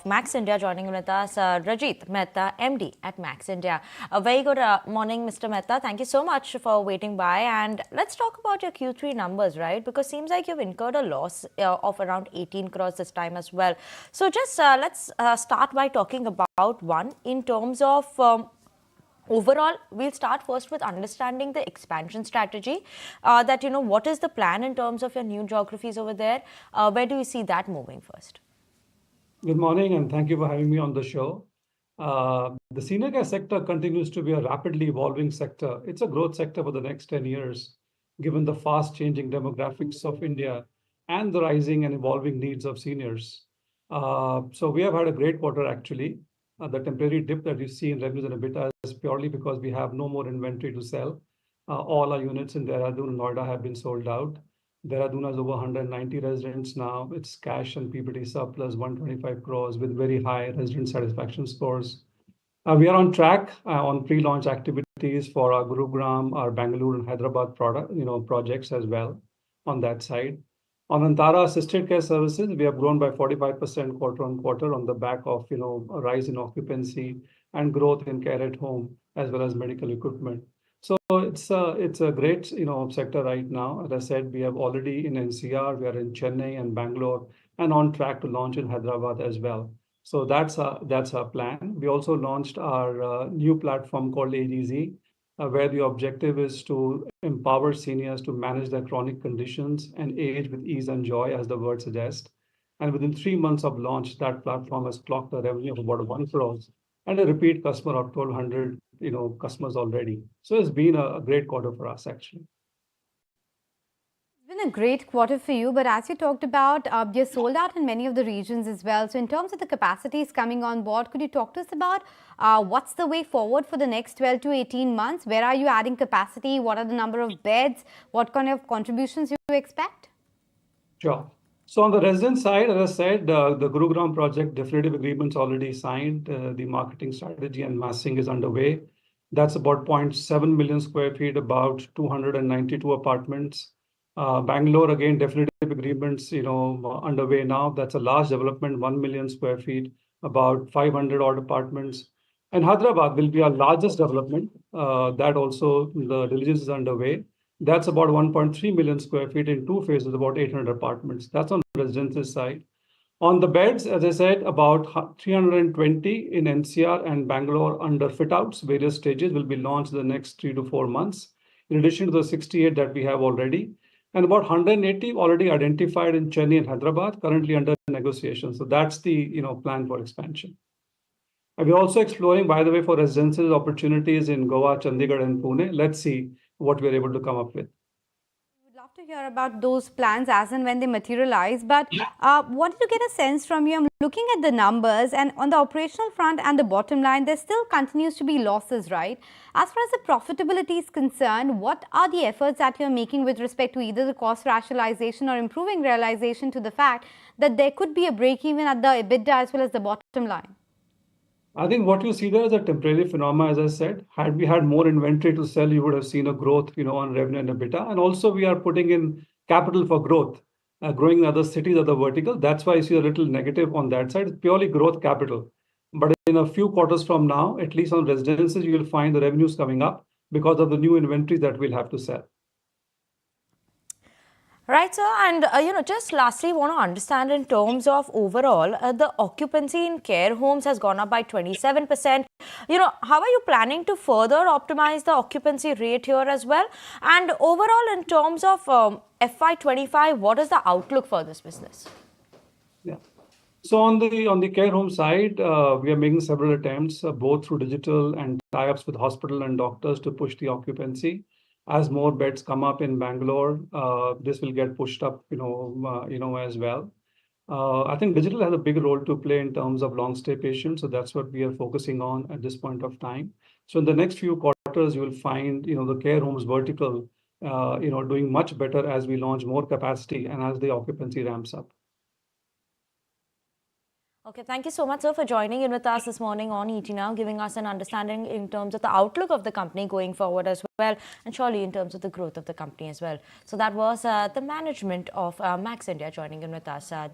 Max India. Joining with us, Rajit Mehta, MD at Max India. A very good morning, Mr. Mehta. Thank you so much for waiting by. And let's talk about your Q3 numbers, right? Because seems like you've incurred a loss of around 18 crores this time as well. So just let's start by talking about one in terms of overall. We'll start first with understanding the expansion strategy. What is the plan in terms of your new geographies over there? Where do you see that moving first? Good morning, and thank you for having me on the show. The senior care sector continues to be a rapidly evolving sector. It's a growth sector for the next 10 years, given the fast changing demographics of India and the rising and evolving needs of seniors. So we have had a great quarter actually. The temporary dip that you see in revenues and EBITDA is purely because we have no more inventory to sell. All our units in Dehradun and Noida have been sold out. Dehradun has over 190 residents now. It's cash and PBT surplus 125 crores with very high resident satisfaction scores. We are on track on pre-launch activities for our Gurugram, our Bangalore and Hyderabad projects as well on that side. On Antara Assisted Care Services, we have grown by 45% quarter on quarter on the back of a rise in occupancy and growth in care at home as well as medical equipment. So it's a great sector right now. As I said, we have already in NCR, we are in Chennai and Bangalore, and on track to launch in Hyderabad as well. So that's our plan. We also launched our new platform called AGZ, where the objective is to empower seniors to manage their chronic conditions and age with ease and joy, as the word suggests. And within 3 months of launch, that platform has clocked a revenue of about 1 crore and a repeat customer of 1,200 customers already. So it's been a great quarter for us actually. It's been a great quarter for you, but as you talked about, you're sold out in many of the regions as well. So in terms of the capacities coming on board, could you talk to us about what's the way forward for the next 12 to 18 months? Where are you adding capacity? What are the number of beds? What kind of contributions you expect? Sure. So on the resident side, as I said, the Gurugram project definitive agreements already signed. The marketing strategy and massing is underway. That's about 0.7 million square feet, about 292 apartments. Bangalore, again, definitive agreements, underway now. That's a large development, 1 million square feet, about 500 odd apartments. And Hyderabad will be our largest development. That also, the diligence is underway. That's about 1.3 million square feet in 2 phases, about 800 apartments. That's on the residential side. On the beds, as I said, about 320 in NCR and Bangalore under fit-outs, various stages will be launched in the next 3 to 4 months, in addition to the 68 that we have already. And about 180 already identified in Chennai and Hyderabad, currently under negotiation. So that's the plan for expansion. And we're also exploring, by the way, for residential opportunities in Goa, Chandigarh, and Pune. Let's see what we're able to come up with. We'd love to hear about those plans as and when they materialize. But wanted to get a sense from you. I'm looking at the numbers, and on the operational front and the bottom line, there still continues to be losses, right? As far as the profitability is concerned, what are the efforts that you're making with respect to either the cost rationalization or improving realization to the fact that there could be a break even at the EBITDA as well as the bottom line? I think what you see there is a temporary phenomenon, as I said. Had we had more inventory to sell, you would have seen a growth, on revenue and EBITDA. And also we are putting in capital for growth, growing in other cities, other verticals. That's why you see a little negative on that side. It's purely growth capital. But in a few quarters from now, at least on residences, you will find the revenues coming up because of the new inventory that we'll have to sell. Right, sir. And, just lastly, want to understand in terms of overall, the occupancy in care homes has gone up by 27%. How are you planning to further optimize the occupancy rate here as well? And overall, in terms of FY25, what is the outlook for this business? Yeah. So on the care home side, we are making several attempts, both through digital and tie-ups with hospital and doctors to push the occupancy. As more beds come up in Bangalore, this will get pushed up, as well. I think digital has a big role to play in terms of long stay patients. So that's what we are focusing on at this point of time. So in the next few quarters, you will find, the care homes vertical, doing much better as we launch more capacity and as the occupancy ramps up. Okay, thank you so much, sir, for joining in with us this morning on ET Now, giving us an understanding in terms of the outlook of the company going forward as well, and surely in terms of the growth of the company as well. So that was the management of Max India joining in with us.